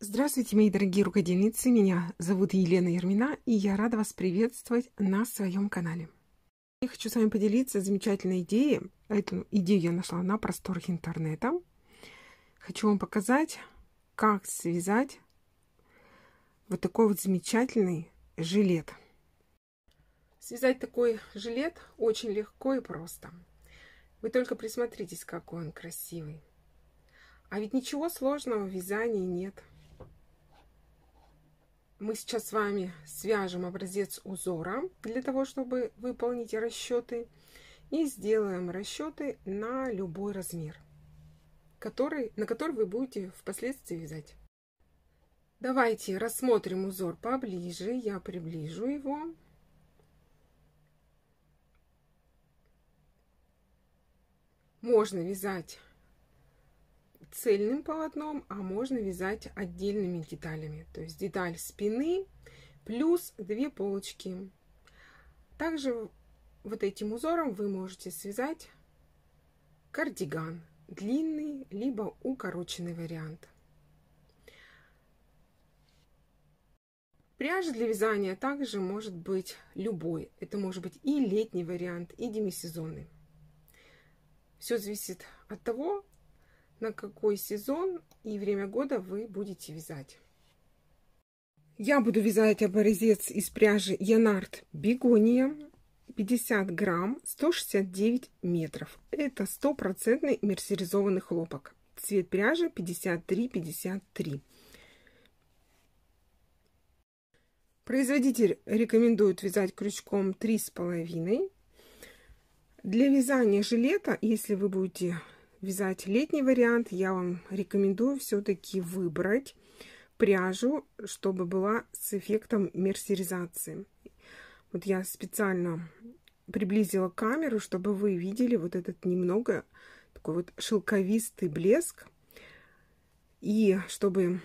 Здравствуйте, мои дорогие рукодельницы! Меня зовут Елена Ермина, и я рада вас приветствовать на своем канале. Я хочу с вами поделиться замечательной идеей. Эту идею я нашла на просторах интернета. Хочу вам показать, как связать вот такой вот замечательный жилет. Связать такой жилет очень легко и просто. Вы только присмотритесь, какой он красивый. А ведь ничего сложного в вязании нет. Мы сейчас с вами свяжем образец узора для того, чтобы выполнить расчеты. И сделаем расчеты на любой размер, на который вы будете впоследствии вязать. Давайте рассмотрим узор поближе. Я приближу его. Можно вязать цельным полотном, а можно вязать отдельными деталями. То есть деталь спины плюс 2 полочки. Также вот этим узором вы можете связать кардиган. Длинный, либо укороченный вариант. Пряжа для вязания также может быть любой. Это может быть и летний вариант, и демисезонный. Все зависит от того, на какой сезон и время года вы будете вязать. Я буду вязать образец из пряжи Янарт Бегония, 50 грамм, 169 метров. Это 100% мерсеризованный хлопок. Цвет пряжи 53-53. Производитель рекомендует вязать крючком 3,5. Для вязания жилета, если вы будете вязать летний вариант, я вам рекомендую все-таки выбрать пряжу, чтобы была с эффектом мерсеризации. Вот я специально приблизила камеру, чтобы вы видели вот этот немного такой вот шелковистый блеск. И чтобы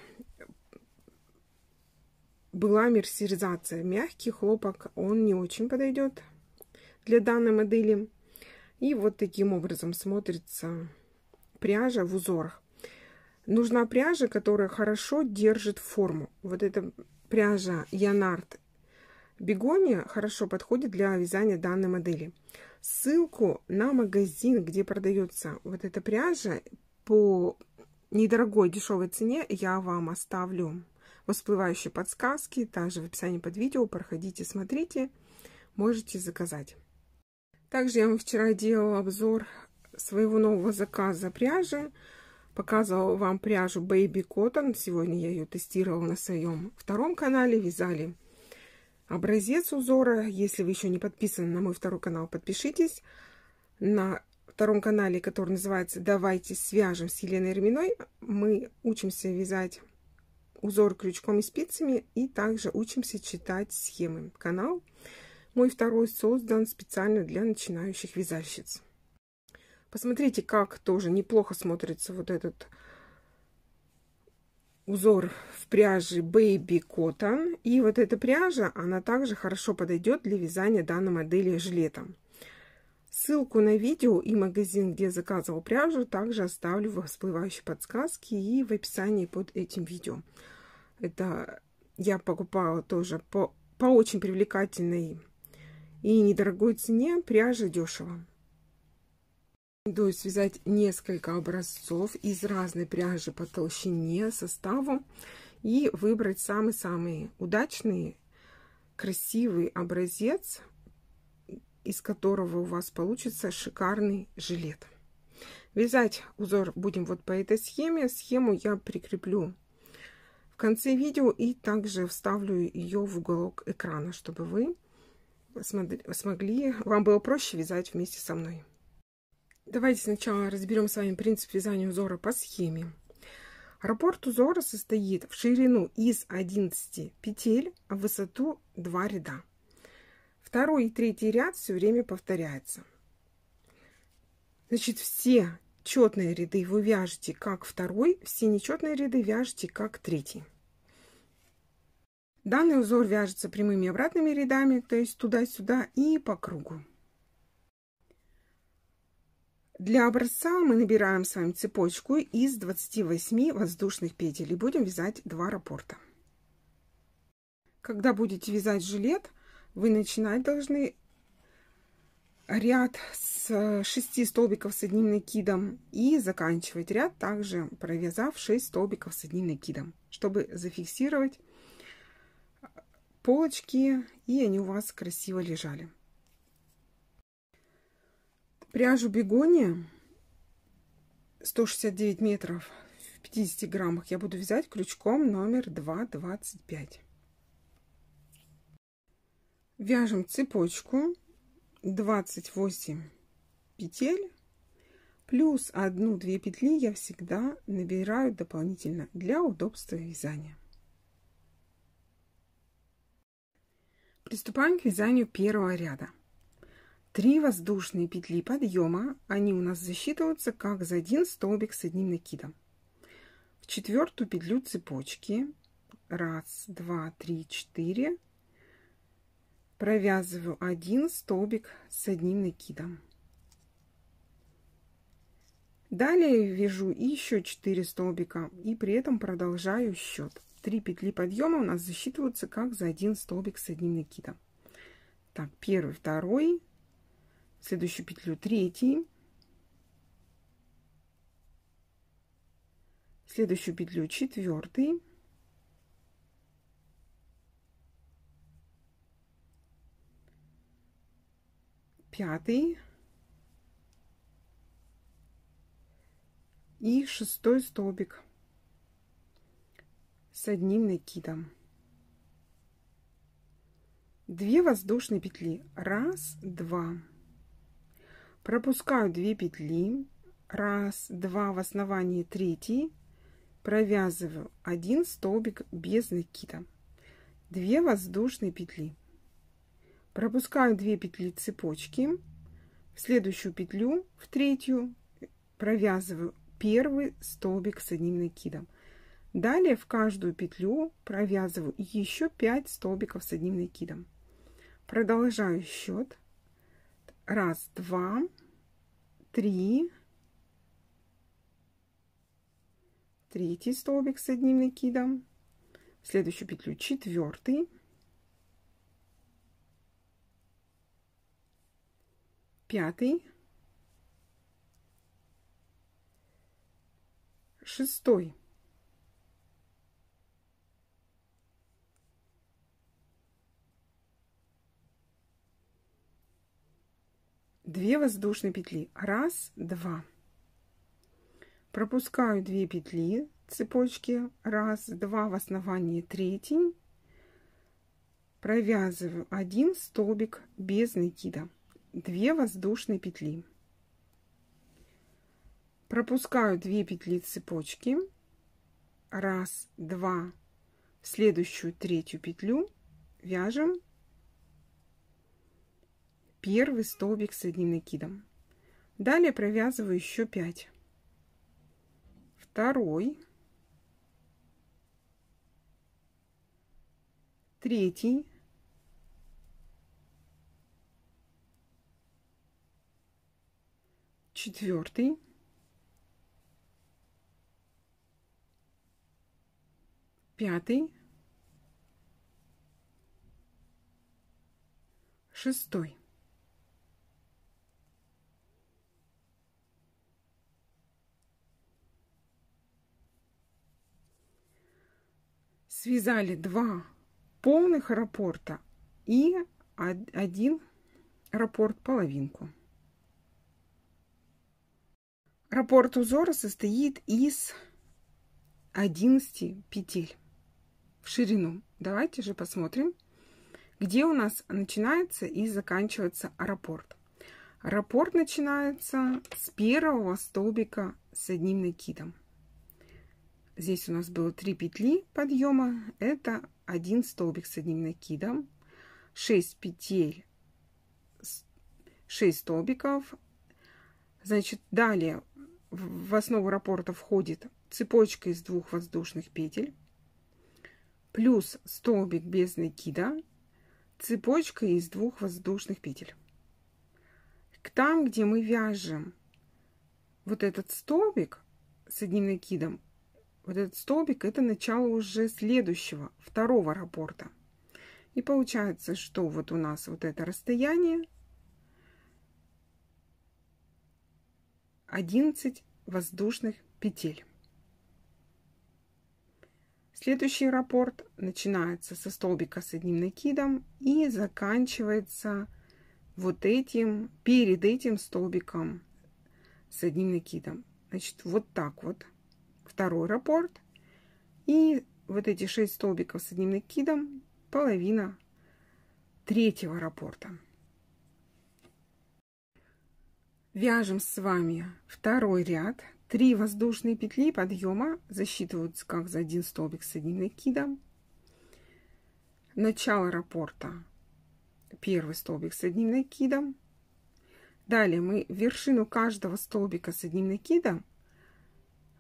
была мерсеризация. Мягкий хлопок, он не очень подойдет для данной модели. И вот таким образом смотрится пряжа в узорах. Нужна пряжа, которая хорошо держит форму. Вот эта пряжа Янарт Бегония хорошо подходит для вязания данной модели. Ссылку на магазин, где продается вот эта пряжа по недорогой дешевой цене, я вам оставлю в всплывающей подсказке, также в описании под видео. Проходите, смотрите, можете заказать. Также я вам вчера делала обзор своего нового заказа пряжи. Показывала вам пряжу Baby Cotton. Сегодня я ее тестировала на своем втором канале. Вязали образец узора. Если вы еще не подписаны на мой второй канал, подпишитесь. На втором канале, который называется «Давайте свяжем» с Еленой Ерминой, мы учимся вязать узор крючком и спицами. И также учимся читать схемы. Канал мой второй создан специально для начинающих вязальщиц. Посмотрите, как тоже неплохо смотрится вот этот узор в пряже Baby Cotton. И вот эта пряжа, она также хорошо подойдет для вязания данной модели жилета. Ссылку на видео и магазин, где заказывал пряжу, также оставлю в всплывающей подсказке и в описании под этим видео. Это я покупала тоже по очень привлекательной и недорогой цене, пряжа дешево. Рекомендую связать несколько образцов из разной пряжи по толщине, составу и выбрать самый-самый удачный, красивый образец, из которого у вас получится шикарный жилет. Вязать узор будем вот по этой схеме. Схему я прикреплю в конце видео и также вставлю ее в уголок экрана, чтобы вы смогли, вам было проще вязать вместе со мной. Давайте сначала разберем с вами принцип вязания узора по схеме. Раппорт узора состоит в ширину из 11 петель, а в высоту 2 ряда. Второй и третий ряд все время повторяется. Значит, все четные ряды вы вяжете как второй, все нечетные ряды вяжете как третий. Данный узор вяжется прямыми и обратными рядами, то есть туда-сюда и по кругу. Для образца мы набираем с вами цепочку из 28 воздушных петель и будем вязать 2 раппорта. Когда будете вязать жилет, вы начинать должны ряд с 6 столбиков с одним накидом и заканчивать ряд также провязав 6 столбиков с одним накидом, чтобы зафиксировать полочки и они у вас красиво лежали. Пряжу бегония 169 метров в 50 граммах я буду вязать крючком номер 2,25. Вяжем цепочку 28 петель плюс 1-2 петли я всегда набираю дополнительно для удобства вязания. Приступаем к вязанию первого ряда. 3 воздушные петли подъема, они у нас засчитываются как за 1 столбик с одним накидом. В 4-ю петлю цепочки 1, 2, 3, 4 провязываю 1 столбик с одним накидом. Далее вяжу еще 4 столбика и при этом продолжаю счет. 3 петли подъема у нас засчитываются как за 1 столбик с одним накидом. Так, 1, 2, следующую петлю 3, следующую петлю 4, пятый и 6 столбик с одним накидом. 2 воздушные петли 1, 2, пропускаю 2 петли 1, 2 в основании 3, провязываю 1 столбик без накида, 2 воздушные петли, пропускаю 2 петли цепочки, в следующую петлю, в 3-ю, провязываю 1 столбик с одним накидом. Далее в каждую петлю провязываю еще 5 столбиков с одним накидом. Продолжаю счет. 1, 2, 3, 3 столбик с одним накидом, в следующую петлю 4, 5, 6, 2 воздушные петли 1, 2, пропускаю 2 петли цепочки 1, 2 в основании 3, провязываю 1 столбик без накида, 2 воздушные петли, пропускаю 2 петли цепочки 1, 2, в следующую 3-ю петлю вяжем 1 столбик с одним накидом. Далее провязываю еще 5. 2, 3, 4, 5, 6. Связали 2 полных раппорта и 1 раппорт половинку. Раппорт узора состоит из 11 петель в ширину. Давайте же посмотрим, где у нас начинается и заканчивается раппорт. Раппорт начинается с 1 столбика с одним накидом. Здесь у нас было 3 петли подъема, это 1 столбик с одним накидом, 6 петель, 6 столбиков. Значит, далее в основу раппорта входит цепочка из 2 воздушных петель, плюс столбик без накида, цепочка из 2 воздушных петель. Там, где мы вяжем вот этот столбик с одним накидом, вот этот столбик, это начало уже следующего, второго раппорта. И получается, что вот у нас вот это расстояние 11 воздушных петель. Следующий раппорт начинается со столбика с одним накидом и заканчивается вот этим, перед этим столбиком с одним накидом. Значит, вот так вот. Второй раппорт. И вот эти 6 столбиков с одним накидом, половина третьего раппорта. Вяжем с вами второй ряд. 3 воздушные петли подъема засчитываются как за один столбик с одним накидом. Начало раппорта. Первый столбик с одним накидом. Далее мы вершину каждого столбика с одним накидом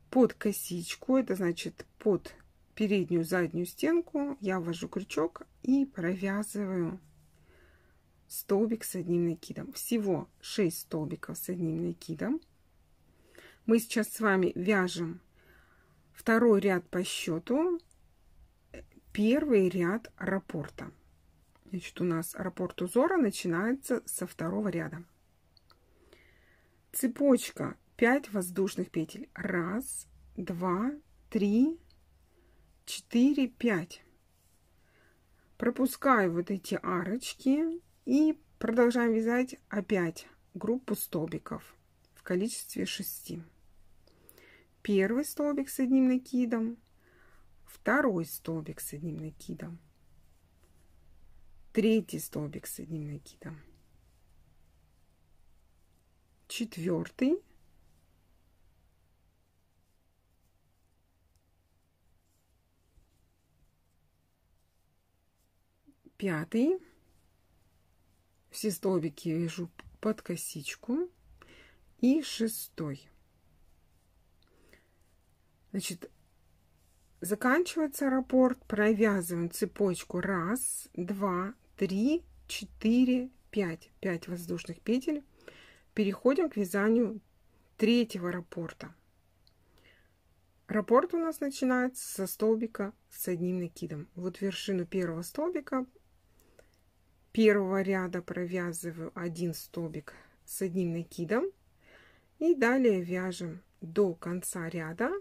под косичку, это значит под переднюю заднюю стенку, я ввожу крючок и провязываю столбик с одним накидом. Всего 6 столбиков с одним накидом. Мы сейчас с вами вяжем второй ряд по счету, первый ряд раппорта. Значит, у нас раппорт узора начинается со второго ряда. Цепочка 5 воздушных петель. 1, 2, 3, 4, 5. Пропускаю вот эти арочки и продолжаем вязать опять группу столбиков в количестве 6. Первый столбик с одним накидом, второй столбик с одним накидом, третий столбик с одним накидом, четвертый, пятый, все столбики вяжу под косичку, и шестой. Значит, заканчивается раппорт, провязываем цепочку 1, 2, 3, 4, 5. 5 воздушных петель. Переходим к вязанию третьего раппорта. Раппорт у нас начинается со столбика с одним накидом. Вот вершину первого столбика первого ряда провязываю один столбик с одним накидом. И далее вяжем до конца ряда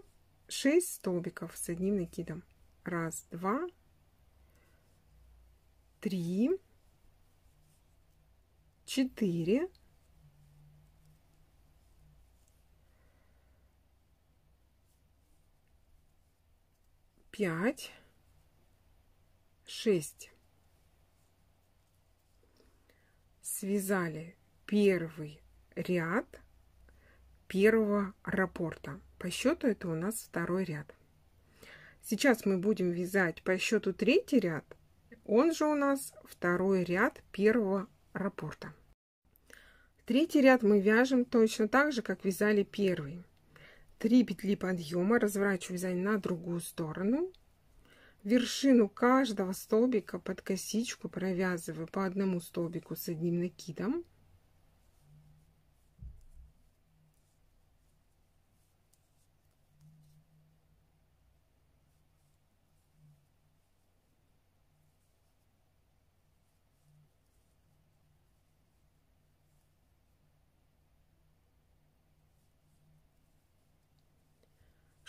6 столбиков с одним накидом. 1, 2, 3, 4, 5, 6. Связали первый ряд первого раппорта. По счету это у нас второй ряд. Сейчас мы будем вязать по счету третий ряд. Он же у нас второй ряд первого раппорта. Третий ряд мы вяжем точно так же, как вязали первый. 3 петли подъема, разворачиваю вязание на другую сторону. Вершину каждого столбика под косичку провязываю по одному столбику с одним накидом.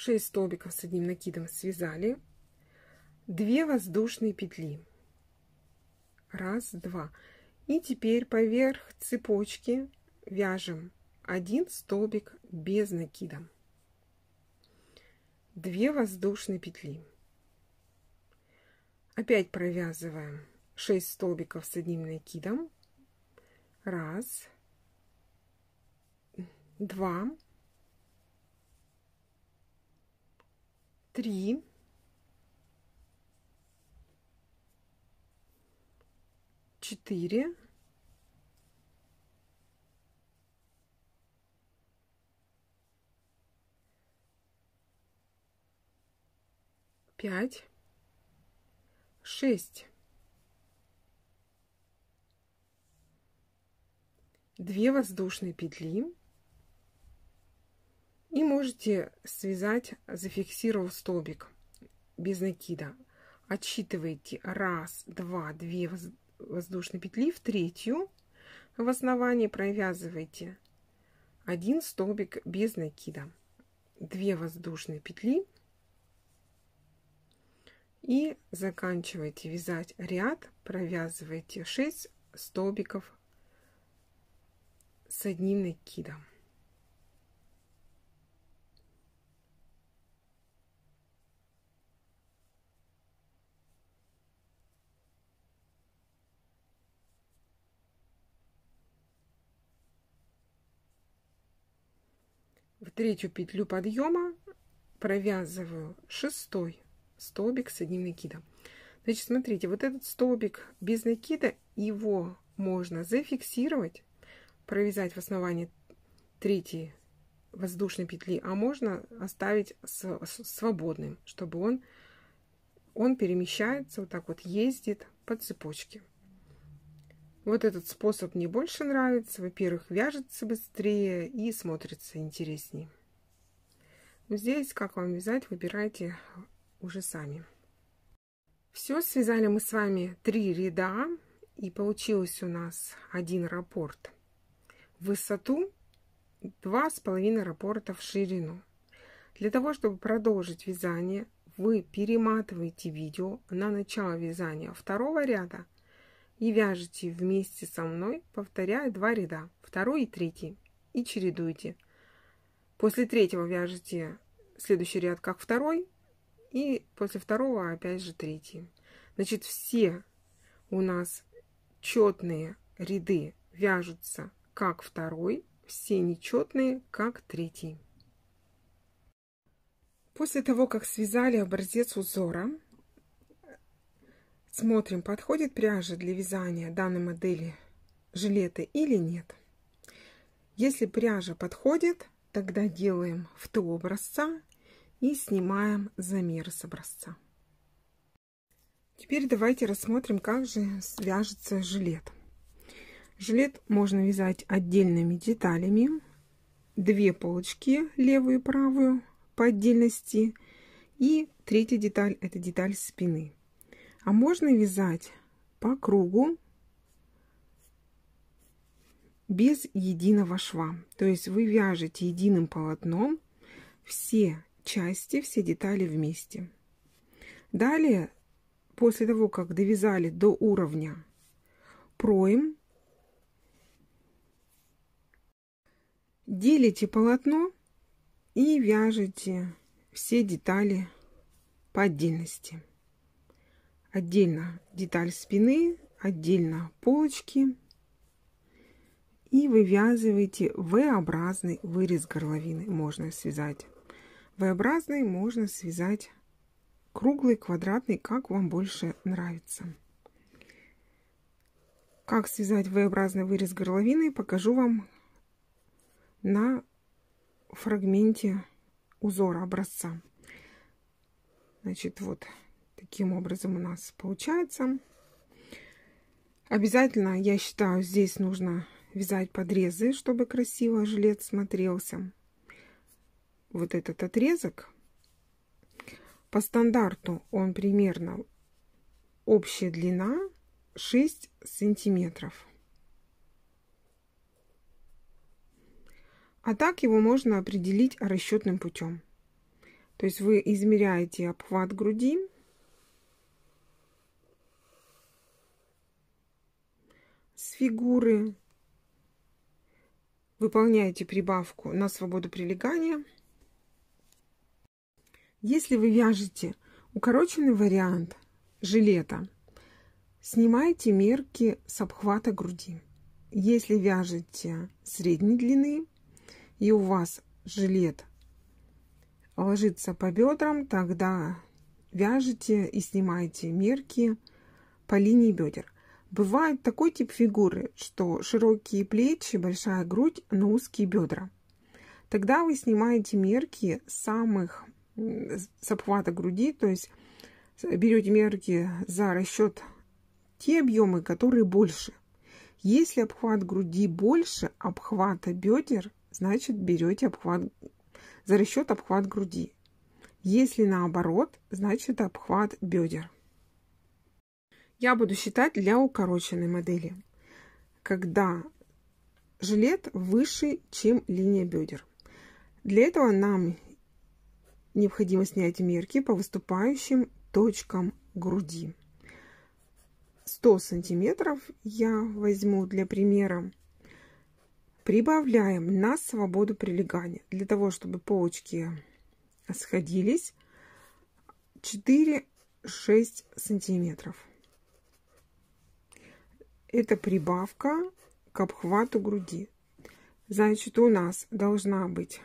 Шесть столбиков с одним накидом связали. 2 воздушные петли. 1, 2. И теперь поверх цепочки вяжем 1 столбик без накида. 2 воздушные петли. Опять провязываем 6 столбиков с одним накидом. 1, 2, 3, 4, 5, 6. 2 воздушные петли. И можете связать, зафиксировав столбик без накида. Отсчитываете 1, 2, 2 воздушные петли в третью. В основании провязываете 1 столбик без накида, 2 воздушные петли и заканчиваете вязать ряд, провязываете 6 столбиков с одним накидом. В третью петлю подъема провязываю 6 столбик с одним накидом. Значит, смотрите, вот этот столбик без накида, его можно зафиксировать, провязать в основании третьей воздушной петли, а можно оставить свободным, чтобы он перемещается, вот так вот ездит по цепочке. Вот этот способ мне больше нравится. Во-первых, вяжется быстрее и смотрится интереснее. Здесь, как вам вязать, выбирайте уже сами. Все, связали мы с вами 3 ряда. И получилось у нас 1 раппорт в высоту, 2,5 раппорта в ширину. Для того, чтобы продолжить вязание, вы перематываете видео на начало вязания 2 ряда и вяжете вместе со мной, повторяя 2 ряда, 2 и 3, и чередуйте. После 3-го вяжете следующий ряд как 2, и после 2-го опять же 3. Значит, все у нас четные ряды вяжутся как 2, все нечетные как 3. После того, как связали образец узора, смотрим, подходит пряжа для вязания данной модели жилета или нет. Если пряжа подходит, тогда делаем ВТО образца и снимаем замеры с образца. Теперь давайте рассмотрим, как же вяжется жилет. Жилет можно вязать отдельными деталями. 2 полочки, левую и правую, по отдельности. И 3-я деталь, это деталь спины. А можно вязать по кругу без единого шва. То есть вы вяжете единым полотном все части, все детали вместе. Далее, после того, как довязали до уровня проем, делите полотно и вяжете все детали по отдельности. Отдельно деталь спины, отдельно полочки. И вывязываете V-образный вырез горловины. Можно связать V-образный, можно связать круглый, квадратный, как вам больше нравится. Как связать V-образный вырез горловины, покажу вам на фрагменте узора образца. Значит, вот таким образом у нас получается. Обязательно, я считаю, здесь нужно вязать подрезы, чтобы красиво жилет смотрелся. Вот этот отрезок по стандарту он примерно общая длина 6 сантиметров. А так его можно определить расчетным путем. То есть вы измеряете обхват груди, с фигуры, выполняете прибавку на свободу прилегания. Если вы вяжете укороченный вариант жилета, снимайте мерки с обхвата груди. Если вяжете средней длины и у вас жилет ложится по бедрам, тогда вяжите и снимайте мерки по линии бедер. Бывает такой тип фигуры, что широкие плечи, большая грудь, но узкие бедра. Тогда вы снимаете мерки с обхвата груди, то есть берете мерки за расчет те объемы, которые больше. Если обхват груди больше обхвата бедер, значит берете обхват за расчет обхват груди. Если наоборот, значит обхват бедер. Я буду считать для укороченной модели, когда жилет выше, чем линия бедер. Для этого нам необходимо снять мерки по выступающим точкам груди. 100 сантиметров я возьму для примера. Прибавляем на свободу прилегания. Для того, чтобы полочки сходились, 4-6 сантиметров. Это прибавка к обхвату груди. Значит, у нас должна быть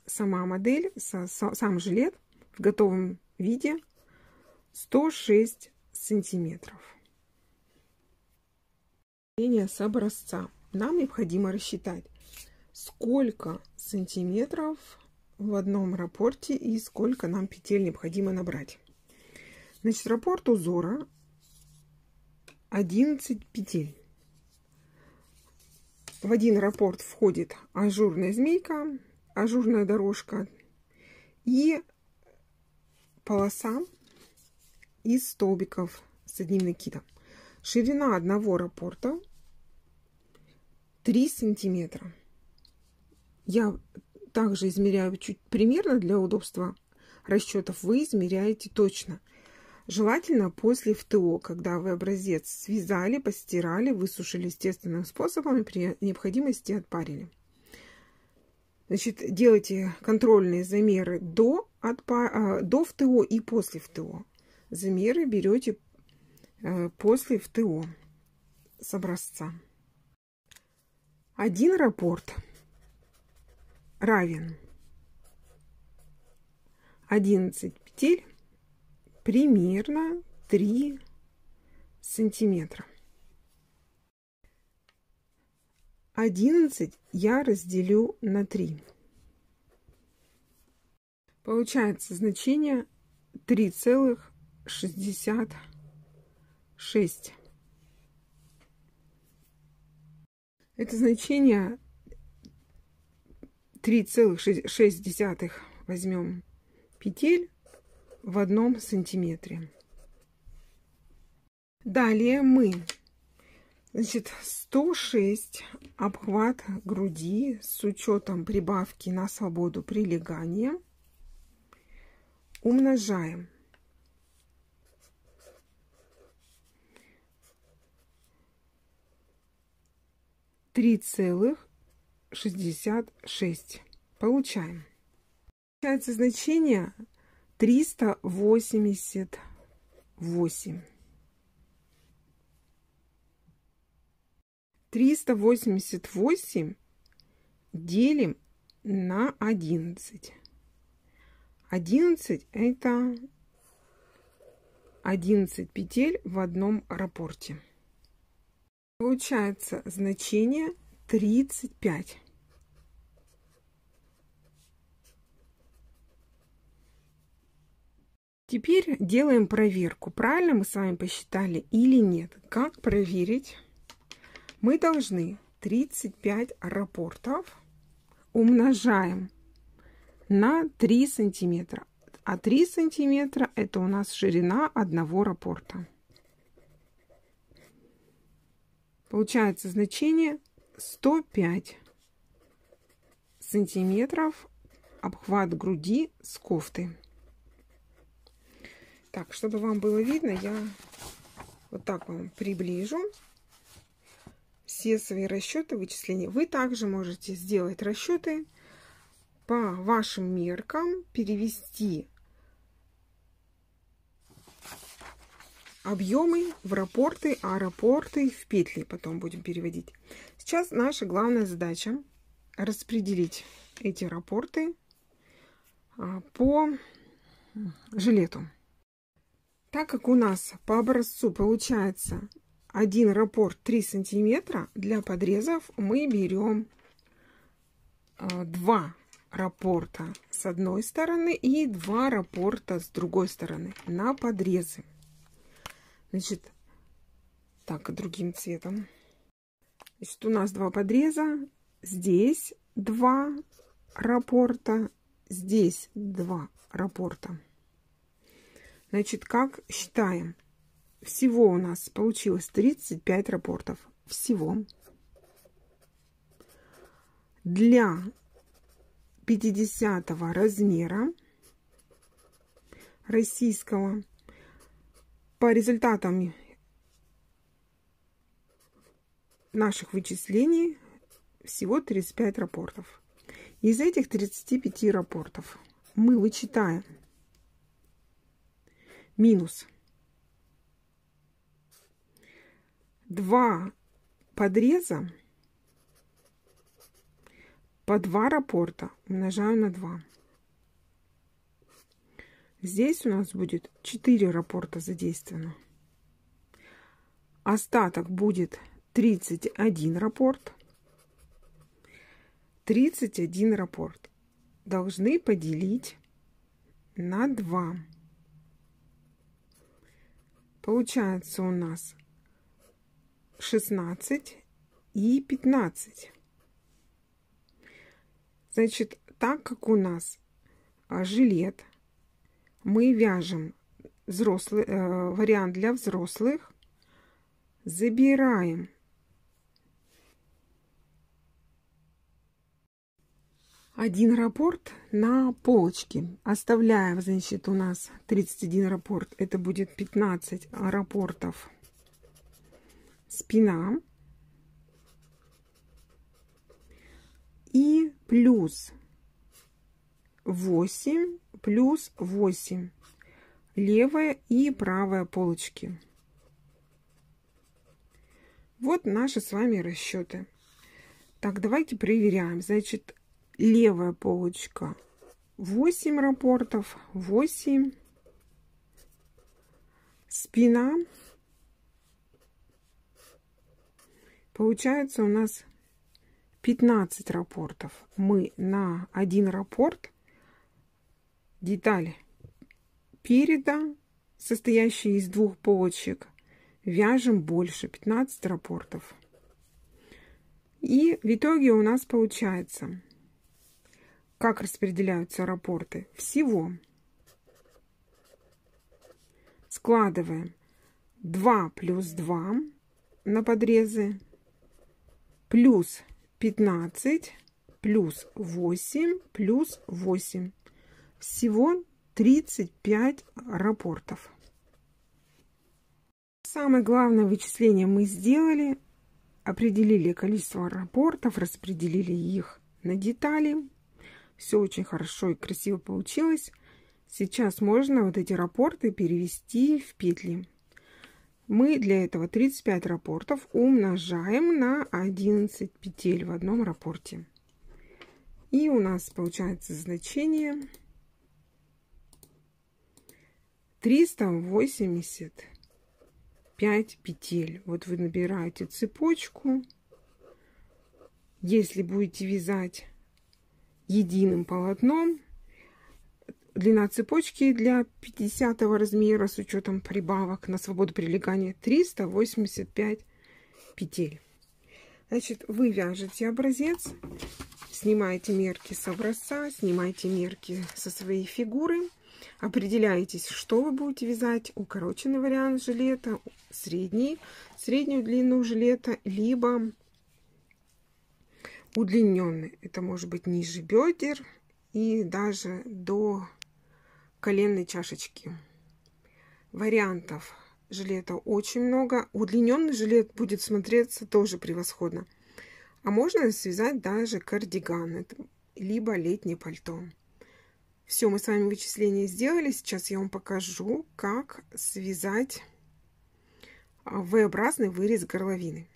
сама модель, сам жилет в готовом виде 106 сантиметров. С образца нам необходимо рассчитать, сколько сантиметров в одном раппорте и сколько нам петель необходимо набрать. Значит, раппорт узора 11 петель. В один раппорт входит ажурная змейка, ажурная дорожка и полоса из столбиков с одним накидом. Ширина одного раппорта 3 сантиметра. Я также измеряю чуть примерно для удобства расчетов. Вы измеряете точно. Желательно после ФТО, когда вы образец связали, постирали, высушили естественным способом и при необходимости отпарили. Значит, делайте контрольные замеры до ФТО и после ФТО. Замеры берете после ФТО с образца. Один раппорт равен 11 петель, примерно 3 сантиметра. 11 я разделю на 3. Получается значение 3,66. Это значение 3,6 возьмем петель в 1 сантиметре. Далее мы, значит, 106 обхват груди с учетом прибавки на свободу прилегания умножаем 3,66. Получаем. Получается значение 388. 388 делим на 11. 11 это 11 петель в одном раппорте. Получается значение 35. Теперь делаем проверку, правильно мы с вами посчитали или нет. Как проверить? Мы должны 35 раппортов умножаем на 3 сантиметра. А 3 сантиметра это у нас ширина одного раппорта. Получается значение 105 сантиметров обхват груди с кофты. Так, чтобы вам было видно, я вот так вам приближу все свои расчеты, вычисления. Вы также можете сделать расчеты по вашим меркам, перевести объемы в раппорты, а раппорты в петли потом будем переводить. Сейчас наша главная задача распределить эти раппорты по жилету. Так как у нас по образцу получается один раппорт 3 сантиметра, для подрезов мы берем 2 раппорта с одной стороны и 2 раппорта с другой стороны на подрезы. Значит, так, другим цветом. Значит, у нас 2 подреза. Здесь 2 раппорта. здесь 2 раппорта. Значит, как считаем? Всего у нас получилось 35 раппортов. Всего. Для 50 размера российского по результатам наших вычислений всего 35 раппортов. Из этих 35 раппортов мы вычитаем минус 2 подреза по 2 раппорта умножаю на 2. Здесь у нас будет 4 раппорта задействовано. Остаток будет 31 раппорт. 31 раппорт должны поделить на 2. Получается у нас 16 и 15. Значит, так как у нас жилет, мы вяжем вариант для взрослых, забираем один раппорт на полочке, оставляем, значит, у нас 31 раппорт, это будет 15 раппортов спина, и плюс 8 плюс 8 левая и правая полочки. Вот наши с вами расчеты. Так, давайте проверяем. Значит, левая полочка 8 раппортов, 8, спина, получается у нас 15 раппортов. Мы на один раппорт деталь переда, состоящая из 2 полочек, вяжем больше, 15 раппортов. И в итоге у нас получается, как распределяются раппорты. Всего складываем 2 плюс 2 на подрезы, плюс 15, плюс 8, плюс 8. Всего 35 раппортов. Самое главное вычисление мы сделали. Определили количество раппортов, распределили их на детали. Все очень хорошо и красиво получилось. Сейчас можно вот эти раппорты перевести в петли. Мы для этого 35 раппортов умножаем на 11 петель в одном раппорте. И у нас получается значение 385 петель. Вот вы набираете цепочку. Если будете вязать единым полотном, длина цепочки для 50 размера с учетом прибавок на свободу прилегания 385 петель. Значит, вы вяжете образец, снимаете мерки с образца, снимаете мерки со своей фигуры, определяетесь, что вы будете вязать: укороченный вариант жилета, среднюю длину жилета, либо удлиненный. Это может быть ниже бедер и даже до коленной чашечки. Вариантов жилета очень много. Удлиненный жилет будет смотреться тоже превосходно. А можно связать даже кардиган, либо летнее пальто. Все, мы с вами вычисления сделали. Сейчас я вам покажу, как связать V-образный вырез горловины.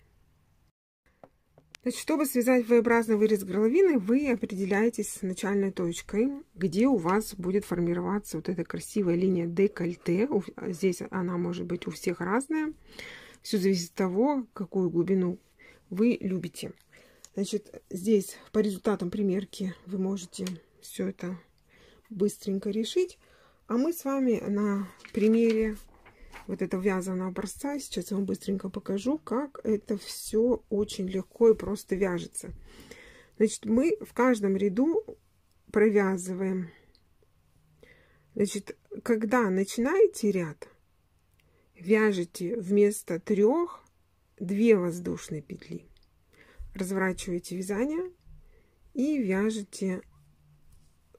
Значит, чтобы связать V-образный вырез горловины, вы определяетесь с начальной точкой, где у вас будет формироваться вот эта красивая линия декольте. Здесь она может быть у всех разная. Все зависит от того, какую глубину вы любите. Значит, здесь по результатам примерки вы можете все это быстренько решить. А мы с вами на примере вот этого вязаного образца сейчас я вам быстренько покажу, как это все очень легко и просто вяжется. Значит, мы в каждом ряду провязываем. Значит, когда начинаете ряд, вяжете вместо 3 2 воздушные петли. Разворачиваете вязание и вяжете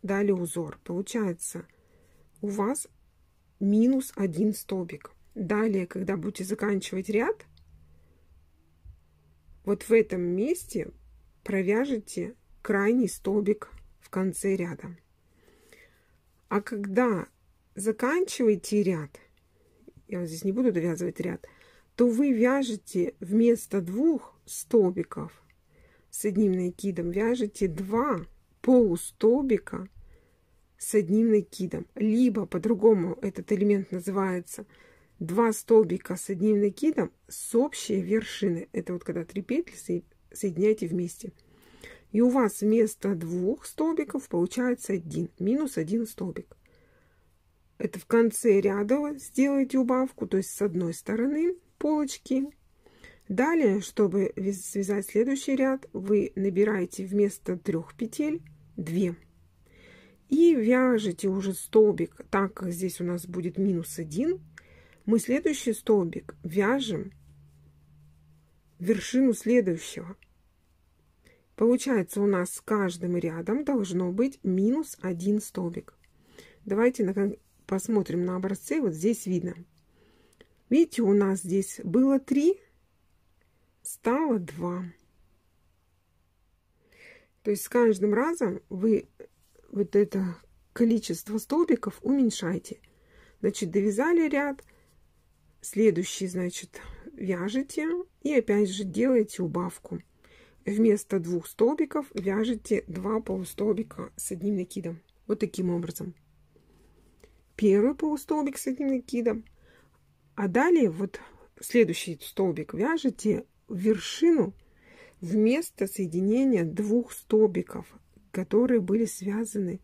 далее узор. Получается у вас минус 1 столбик. Далее, когда будете заканчивать ряд, вот в этом месте провяжете крайний столбик в конце ряда. А когда заканчиваете ряд, я вот здесь не буду довязывать ряд, то вы вяжете вместо 2 столбиков с одним накидом, вяжете 2 полустолбика с одним накидом. Либо по-другому этот элемент называется 2 столбика с одним накидом с общей вершины. Это вот когда 3 петли соединяете вместе. И у вас вместо 2 столбиков получается 1, минус 1 столбик. Это в конце ряда сделаете убавку, то есть с одной стороны полочки. Далее, чтобы связать следующий ряд, вы набираете вместо 3 петель 2. И вяжете уже столбик, так как здесь у нас будет минус 1, мы следующий столбик вяжем в вершину следующего. Получается, у нас с каждым рядом должно быть минус 1 столбик. Давайте посмотрим на образце. Вот здесь видно. Видите, у нас здесь было 3, стало 2. То есть с каждым разом вы вот это количество столбиков уменьшаете. Значит, довязали ряд, следующий, значит, вяжете и опять же делаете убавку. Вместо 2 столбиков вяжете 2 полустолбика с одним накидом. Вот таким образом. Первый полустолбик с одним накидом. А далее вот следующий столбик вяжете в вершину вместо соединения 2 столбиков, которые были связаны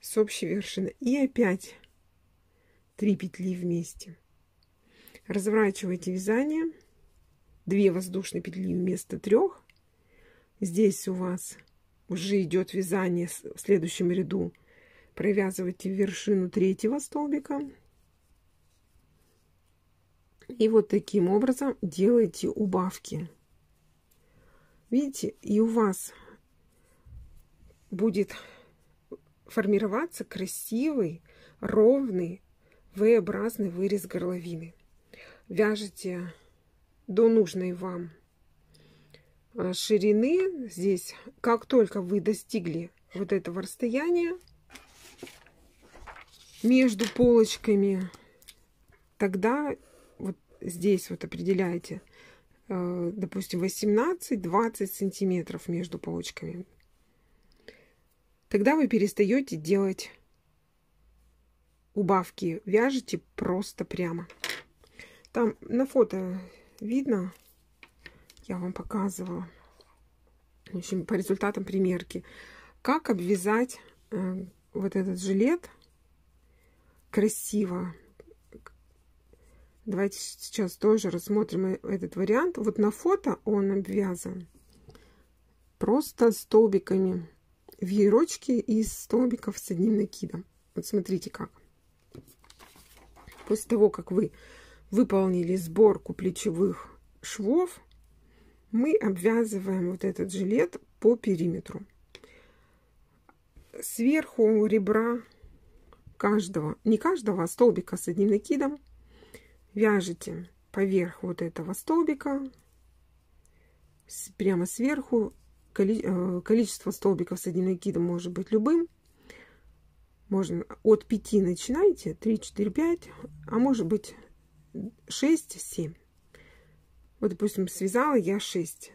с общей вершиной. И опять 3 петли вместе. Разворачиваете вязание. 2 воздушные петли вместо 3. Здесь у вас уже идет вязание в следующем ряду. Провязывайте вершину 3-го столбика. И вот таким образом делаете убавки. Видите, и у вас будет формироваться красивый, ровный, V-образный вырез горловины. Вяжете до нужной вам ширины. Здесь, как только вы достигли вот этого расстояния между полочками, тогда вот здесь вот определяете, допустим, 18-20 сантиметров между полочками. Тогда вы перестаете делать убавки, вяжете просто прямо. Там на фото видно, я вам показывала, в общем, по результатам примерки, как обвязать вот этот жилет красиво. Давайте сейчас тоже рассмотрим этот вариант. Вот на фото он обвязан просто столбиками, веерочки из столбиков с одним накидом. Вот смотрите как. После того, как вы выполнили сборку плечевых швов, мы обвязываем вот этот жилет по периметру. Сверху ребра каждого, не каждого, а столбика с одним накидом вяжете поверх вот этого столбика, прямо сверху. Количество столбиков с одним накидом может быть любым. Можно от 5 начинайте, 3, 4, 5, а может быть 6, 7. Вот, допустим, связала я 6.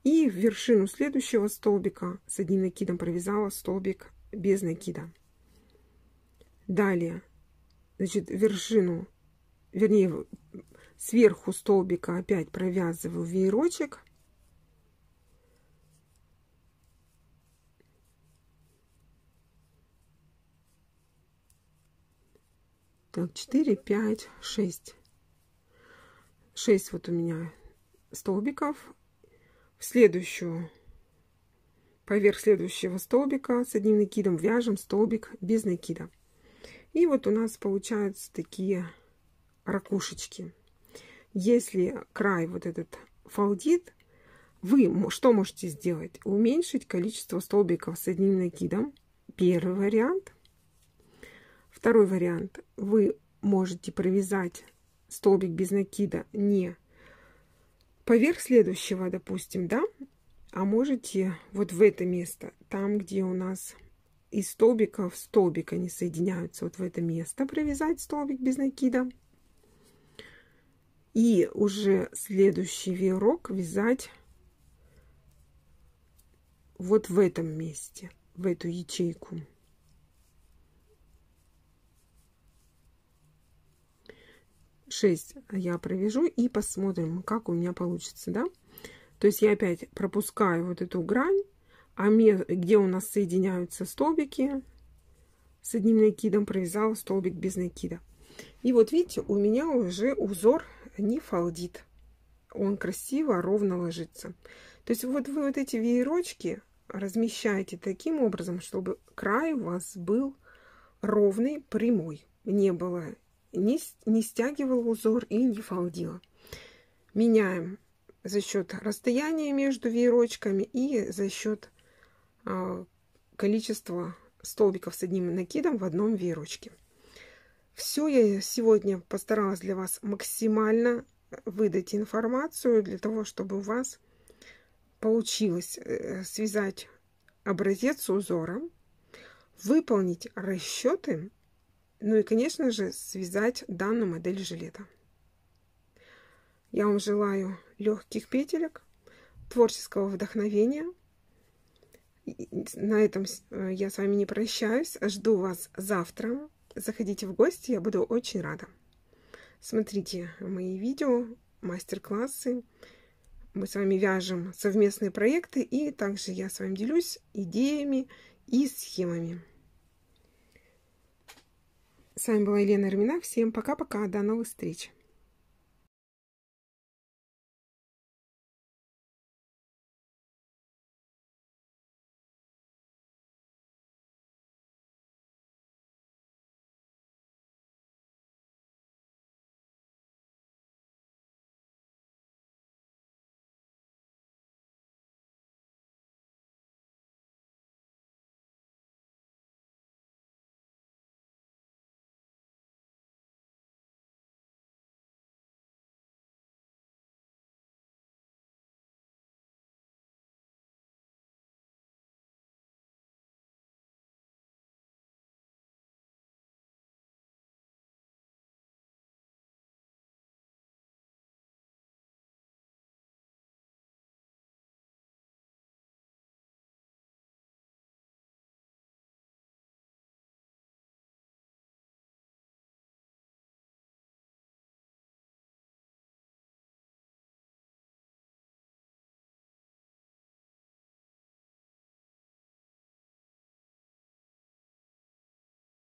И в вершину следующего столбика с одним накидом провязала столбик без накида. Далее, значит, вершину, вернее, сверху столбика опять провязываю веерочек. Так, 4, 5, 6. 6 вот у меня столбиков. В следующую поверх следующего столбика с одним накидом вяжем столбик без накида. И вот у нас получаются такие ракушечки. Если край вот этот фалдит, вы что можете сделать? Уменьшить количество столбиков с одним накидом. Первый вариант. Второй вариант. Вы можете провязать столбик без накида не поверх следующего, допустим, да, а можете вот в это место, там, где у нас из столбиков столбик они соединяются, вот в это место провязать столбик без накида. И уже следующий веерок вязать вот в этом месте, в эту ячейку. Шесть я провяжу и посмотрим, как у меня получится, да. То есть я опять пропускаю вот эту грань, а где у нас соединяются столбики с одним накидом, провязала столбик без накида. И вот видите, у меня уже узор не фалдит. Он красиво, ровно ложится. То есть вот вы вот эти веерочки размещаете таким образом, чтобы край у вас был ровный, прямой. Не было, не стягивал узор и не фалдило. Меняем за счет расстояния между веерочками и за счет количества столбиков с одним накидом в одном веерочке. Все, я сегодня постаралась для вас максимально выдать информацию для того, чтобы у вас получилось связать образец узора, выполнить расчеты, ну и, конечно же, связать данную модель жилета. Я вам желаю легких петелек, творческого вдохновения. На этом я с вами не прощаюсь. Жду вас завтра. Заходите в гости, я буду очень рада. Смотрите мои видео, мастер-классы. Мы с вами вяжем совместные проекты, и также я с вами делюсь идеями и схемами. С вами была Елена Армина. Всем пока-пока, до новых встреч!